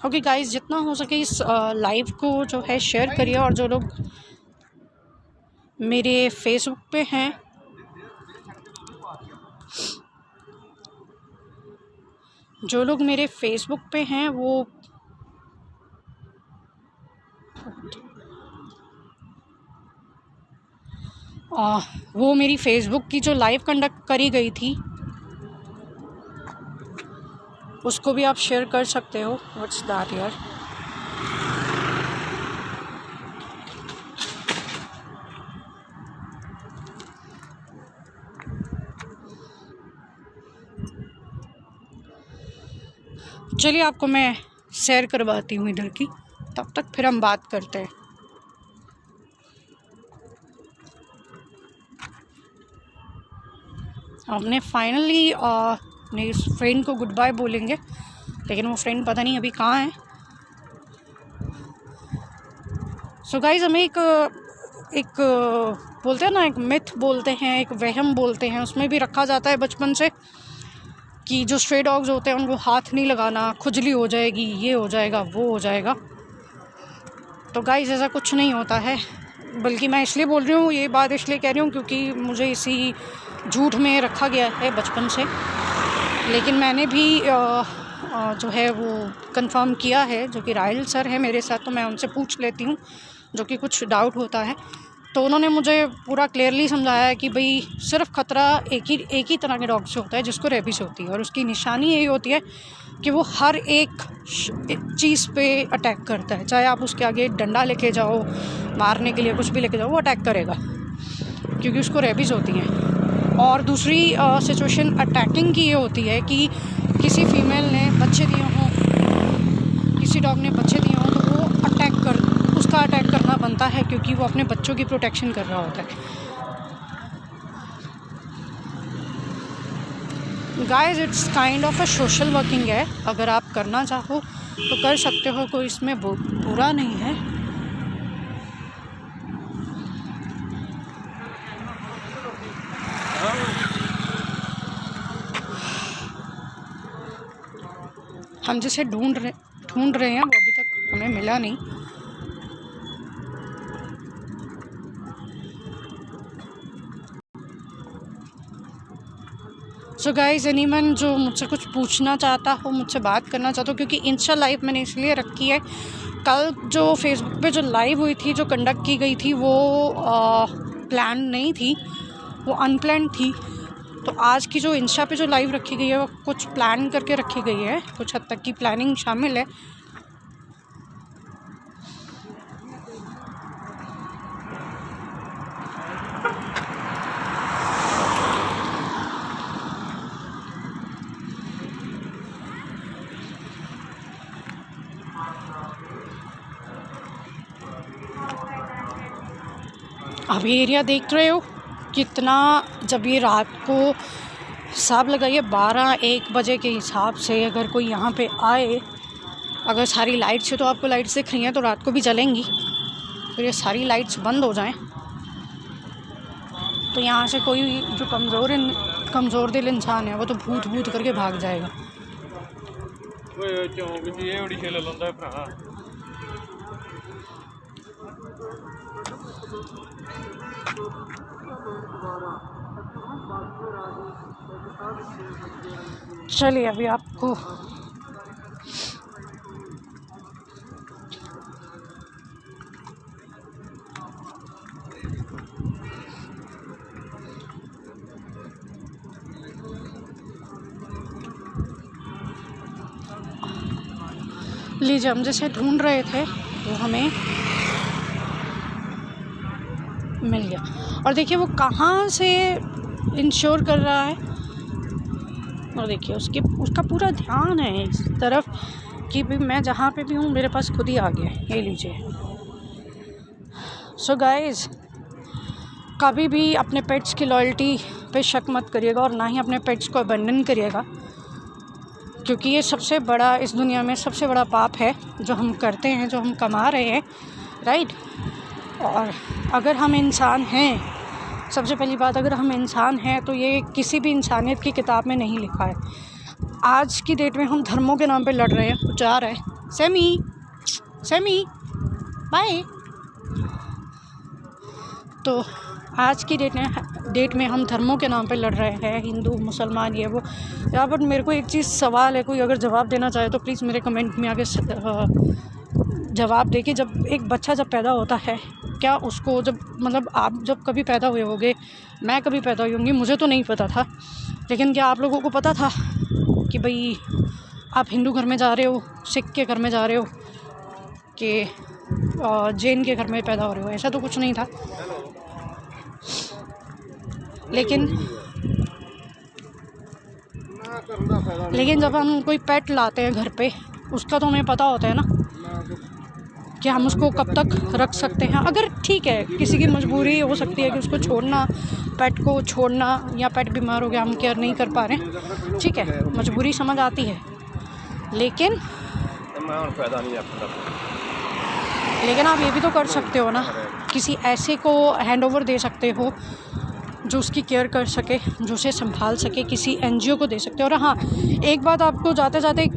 ओके गाइस, जितना हो सके इस लाइव को जो है शेयर करिए। और जो लोग मेरे फेसबुक पे हैं, वो मेरी फेसबुक की जो लाइव कंडक्ट करी गई थी उसको भी आप शेयर कर सकते हो। व्हाट्स दैट यार? चलिए आपको मैं शेयर करवाती हूँ इधर की, तब तक फिर हम बात करते हैं। हमने फाइनली अपने इस फ्रेंड को गुड बाय बोलेंगे, लेकिन वो फ्रेंड पता नहीं अभी कहाँ है। सो गाइज, हमें एक बोलते हैं ना, एक मिथ बोलते हैं, एक वहम बोलते हैं, उसमें भी रखा जाता है बचपन से कि जो स्ट्रे डॉग्स होते हैं उनको हाथ नहीं लगाना, खुजली हो जाएगी, ये हो जाएगा, वो हो जाएगा। तो गाइज ऐसा कुछ नहीं होता है, बल्कि मैं इसलिए बोल रही हूँ, ये बात इसलिए कह रही हूँ क्योंकि मुझे इसी झूठ में रखा गया है बचपन से। लेकिन मैंने भी जो है वो कंफर्म किया है, जो कि रायल सर है मेरे साथ, तो मैं उनसे पूछ लेती हूँ जो कि कुछ डाउट होता है। तो उन्होंने मुझे पूरा क्लियरली समझाया कि भाई सिर्फ ख़तरा एक ही तरह के डॉग से होता है, जिसको रेबीज़ होती है। और उसकी निशानी यही होती है कि वो हर एक चीज़ पे अटैक करता है। चाहे आप उसके आगे डंडा लेके जाओ, मारने के लिए कुछ भी लेके जाओ, वो अटैक करेगा क्योंकि उसको रेबीज़ होती है। और दूसरी सिचुएशन अटैकिंग की ये होती है कि किसी फीमेल ने बच्चे दिए हों, किसी डॉग ने बच्चे दिए हों, तो वो उसका अटैक करना बनता है, क्योंकि वो अपने बच्चों की प्रोटेक्शन कर रहा होता है। Guys, it's kind of a social working है। अगर आप करना चाहो तो कर सकते हो, कोई इसमें बुरा नहीं है। हम जिसे ढूंढ रहे हैं वो अभी तक हमें मिला नहीं। सो गाइस, एनीवन जो मुझसे कुछ पूछना चाहता हो, मुझसे बात करना चाहता हो, क्योंकि इंस्टा लाइव मैंने इसलिए रखी है, कल जो फेसबुक पे जो लाइव हुई थी, जो कंडक्ट की गई थी, वो प्लान नहीं थी, वो अनप्लान थी। तो आज की जो इंस्टा पे जो लाइव रखी गई है वो कुछ प्लान करके रखी गई है, कुछ हद तक की प्लानिंग शामिल है। अभी एरिया देख रहे हो कितना, जब ये रात को हिसाब लगाइए 12-1 बजे के हिसाब से, अगर कोई यहाँ पे आए, अगर सारी लाइट्स है तो आपको लाइट्स दिख रही हैं, तो रात को भी जलेंगी। फिर ये सारी लाइट्स बंद हो जाएं तो यहाँ से कोई जो कमज़ोर दिल इंसान है वो तो भूत करके भाग जाएगा। चलिए अभी आपको लीजिए, हम जैसे ढूंढ रहे थे वो हमें मिल गया। और देखिए वो कहाँ से इंश्योर कर रहा है, और देखिए उसका पूरा ध्यान है इस तरफ कि भी मैं जहाँ पे भी हूँ मेरे पास खुद ही आ गया है, ये लीजिए। सो गाइज़, कभी भी अपने पेट्स की लॉयल्टी पे शक मत करिएगा और ना ही अपने पेट्स को अबंडन करिएगा, क्योंकि ये सबसे बड़ा, इस दुनिया में सबसे बड़ा पाप है जो हम करते हैं, जो हम कमा रहे हैं, राइट। और अगर हम इंसान हैं, सबसे पहली बात, अगर हम इंसान हैं तो ये किसी भी इंसानियत की किताब में नहीं लिखा है। आज की डेट में हम धर्मों के नाम पे लड़ रहे हैं, जा रहे हैं। सेमी बाय। तो आज की डेट में हम धर्मों के नाम पे लड़ रहे हैं, हिंदू मुसलमान ये वो। यहाँ पर मेरे को एक चीज़ सवाल है, कोई अगर जवाब देना चाहे तो प्लीज़ मेरे कमेंट में आगे जवाब दे कि जब एक बच्चा जब पैदा होता है, क्या उसको जब मतलब आप जब कभी पैदा हुए होंगे, मैं कभी पैदा हुई होंगी, मुझे तो नहीं पता था, लेकिन क्या आप लोगों को पता था कि भाई आप हिंदू घर में जा रहे हो, सिख के घर में जा रहे हो, कि जैन के घर में पैदा हो रहे हो? ऐसा तो कुछ नहीं था। लेकिन जब हम कोई पेट लाते हैं घर पे, उसका तो हमें पता होता है ना कि हम उसको कब तक रख सकते हैं। अगर ठीक है, किसी की मजबूरी हो सकती है कि उसको छोड़ना, पेट को छोड़ना, या पेट बीमार हो गया, हम केयर नहीं कर पा रहे हैं, ठीक है, मजबूरी समझ आती है। लेकिन आप ये भी तो कर सकते हो ना, किसी ऐसे को हैंड ओवर दे सकते हो जो उसकी केयर कर सके, जो उसे संभाल सके, किसी एनजीओ को दे सकते हो। और हाँ, एक बात आपको जाते जाते एक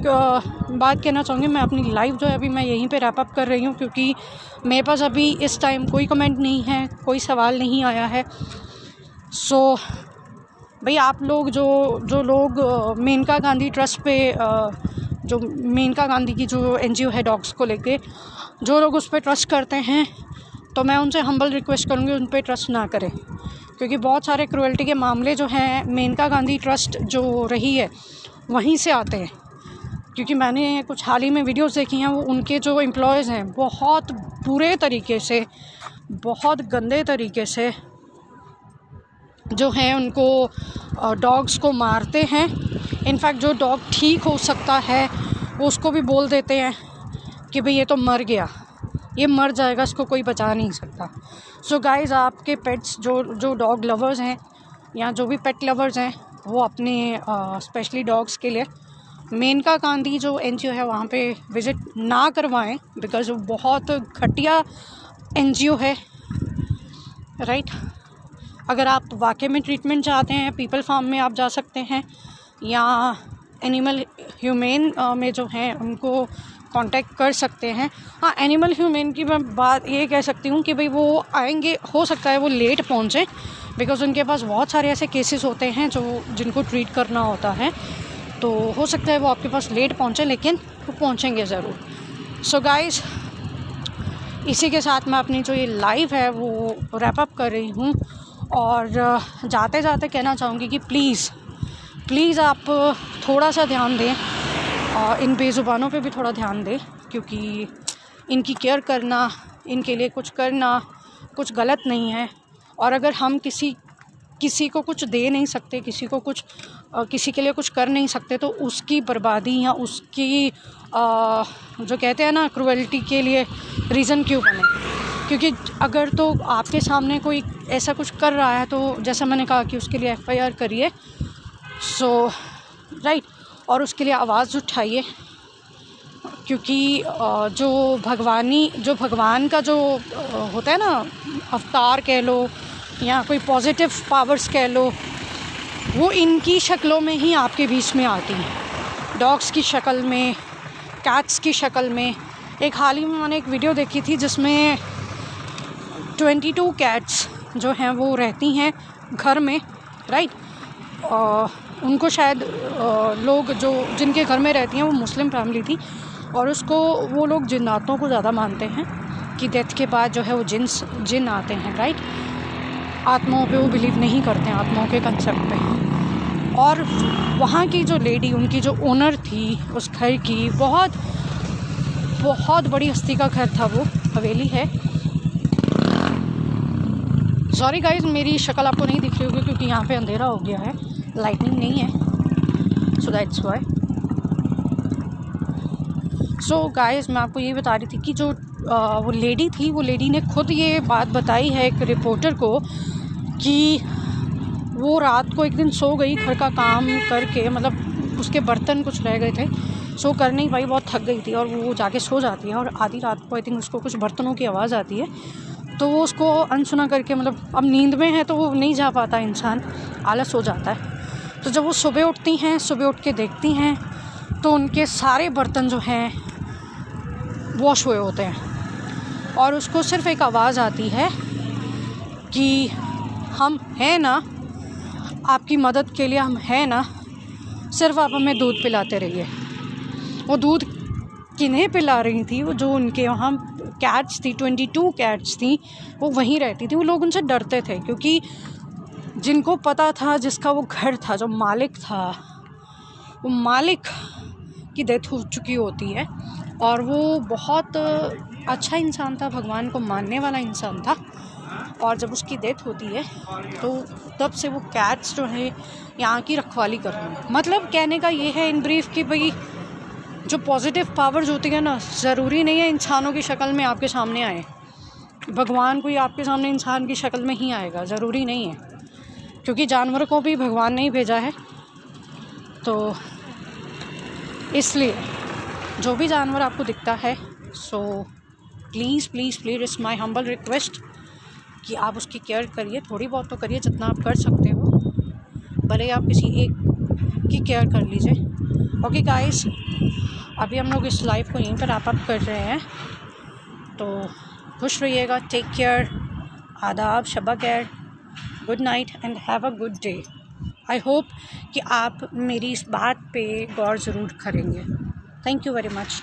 बात कहना चाहूँगी। मैं अपनी लाइव जो है अभी मैं यहीं पे रैप अप कर रही हूँ, क्योंकि मेरे पास अभी इस टाइम कोई कमेंट नहीं है, कोई सवाल नहीं आया है। सो भाई आप लोग जो लोग मेनका गांधी ट्रस्ट पे, जो मेनका गांधी की जो एनजीओ है डॉग्स को लेके, जो लोग उस पर ट्रस्ट करते हैं, तो मैं उनसे हम्बल रिक्वेस्ट करूँगी उन पर ट्रस्ट ना करें, क्योंकि बहुत सारे क्रुएल्टी के मामले जो हैं मेनका गांधी ट्रस्ट जो रही है वहीं से आते हैं। क्योंकि मैंने कुछ हाल ही में वीडियोस देखी हैं, वो उनके जो एम्प्लॉयज़ हैं बहुत बुरे तरीके से, बहुत गंदे तरीके से जो हैं उनको डॉग्स को मारते हैं। इनफैक्ट जो डॉग ठीक हो सकता है वो उसको भी बोल देते हैं कि भाई ये तो मर गया, ये मर जाएगा, इसको कोई बचा नहीं सकता। सो गाइज़, आपके पेट्स जो डॉग लवर्स हैं या जो भी पेट लवर्स हैं, वो अपने स्पेशली डॉग्स के लिए मेनका गांधी जो एनजीओ है वहाँ पे विज़िट ना करवाएं, बिकॉज़ वो बहुत घटिया एनजीओ है, राइट। अगर आप वाकई में ट्रीटमेंट चाहते हैं, पीपल फार्म में आप जा सकते हैं, या एनिमल ह्यूमेन में जो हैं उनको कांटेक्ट कर सकते हैं। हाँ, एनिमल ह्यूमेन की मैं बात ये कह सकती हूँ कि भाई वो आएंगे, हो सकता है वो लेट पहुँचें, बिकॉज़ उनके पास बहुत सारे ऐसे केसेस होते हैं जिनको ट्रीट करना होता है, तो हो सकता है वो आपके पास लेट पहुँचें, लेकिन वो पहुँचेंगे ज़रूर। सो गाइज़, इसी के साथ मैं अपनी जो ये लाइव है वो रैप अप कर रही हूँ, और जाते जाते कहना चाहूँगी कि प्लीज़ आप थोड़ा सा ध्यान दें, इन बेज़ुबानों पे भी थोड़ा ध्यान दें, क्योंकि इनकी केयर करना, इनके लिए कुछ करना कुछ गलत नहीं है। और अगर हम किसी को कुछ दे नहीं सकते, किसी के लिए कुछ कर नहीं सकते, तो उसकी बर्बादी या उसकी जो कहते हैं ना क्रुएल्टी के लिए रीज़न क्यों बने? क्योंकि अगर तो आपके सामने कोई ऐसा कुछ कर रहा है, तो जैसा मैंने कहा कि उसके लिए FIR करिए, सो राइट, और उसके लिए आवाज़ उठाइए, क्योंकि जो भगवान का जो होता है ना अवतार कह लो या कोई पॉजिटिव पावर्स कह लो, वो इनकी शक्लों में ही आपके बीच में आती हैं, डॉग्स की शक्ल में, कैट्स की शक्ल में। एक हाल ही में मैंने एक वीडियो देखी थी जिसमें 22 कैट्स जो हैं वो रहती हैं घर में, राइट। उनको शायद लोग जिनके घर में रहती हैं वो मुस्लिम फैमिली थी, और वो लोग जिन्नातों को ज़्यादा मानते हैं कि डेथ के बाद जो है वो जिन आते हैं, राइट। आत्माओं पे वो बिलीव नहीं करते हैं, आत्माओं के कंसेप्ट पे। और वहाँ की जो लेडी, उनकी जो ओनर थी उस घर की, बहुत बहुत बड़ी हस्ती का घर था, वो हवेली है। सॉरी गाइज, मेरी शक्ल आपको नहीं दिख रही होगी क्योंकि यहाँ पे अंधेरा हो गया है, लाइटनिंग नहीं है, so that's why. So guys, मैं आपको ये बता रही थी कि जो वो लेडी थी, वो लेडी ने खुद ये बात बताई है एक रिपोर्टर को कि वो रात को एक दिन सो गई घर का काम करके, मतलब उसके बर्तन कुछ रह गए थे, सो कर नहीं पाई, बहुत थक गई थी और वो जाके सो जाती है और आधी रात को आई थिंक उसको कुछ बर्तनों की आवाज़ आती है, तो वो उसको अनसुना करके, मतलब अब नींद में है तो वो नहीं जा पाता, इंसान आलस हो जाता है। तो जब वो सुबह उठती हैं, सुबह उठ के देखती हैं तो उनके सारे बर्तन जो हैं वॉश हुए होते हैं और उसको सिर्फ एक आवाज़ आती है कि हम हैं ना, आपकी मदद के लिए हम हैं ना, सिर्फ आप हमें दूध पिलाते रहिए। वो दूध किन्हें पिला रही थी? वो जो उनके वहाँ कैट्स थी, 22 कैट्स थी, वो वहीं रहती थी। वो लोग उनसे डरते थे क्योंकि जिनको पता था, जिसका वो घर था, जो मालिक था, वो मालिक की डेथ हो चुकी होती है और वो बहुत अच्छा इंसान था, भगवान को मानने वाला इंसान था। और जब उसकी डेथ होती है तो तब से वो कैट्स जो है यहाँ की रखवाली कर रहे हैं। मतलब कहने का ये है इन ब्रीफ कि भाई जो पॉजिटिव पावर्स होती है ना, ज़रूरी नहीं है इंसानों की शक्ल में आपके सामने आए। भगवान कोई आपके सामने इंसान की शक्ल में ही आएगा, ज़रूरी नहीं है, क्योंकि जानवरों को भी भगवान ने ही भेजा है। तो इसलिए जो भी जानवर आपको दिखता है, so please please please, it's my humble request कि आप उसकी केयर करिए, थोड़ी बहुत तो करिए, जितना आप कर सकते हो, भले आप किसी एक की केयर कर लीजिए। ओके गाइस, अभी हम लोग इस लाइफ को यहीं पर रैप अप कर रहे हैं, तो खुश रहिएगा, टेक केयर, आदाब, शबा खैर, good night and have a good day. I hope कि आप मेरी इस बात पे गौर ज़रूर करेंगे। Thank you very much.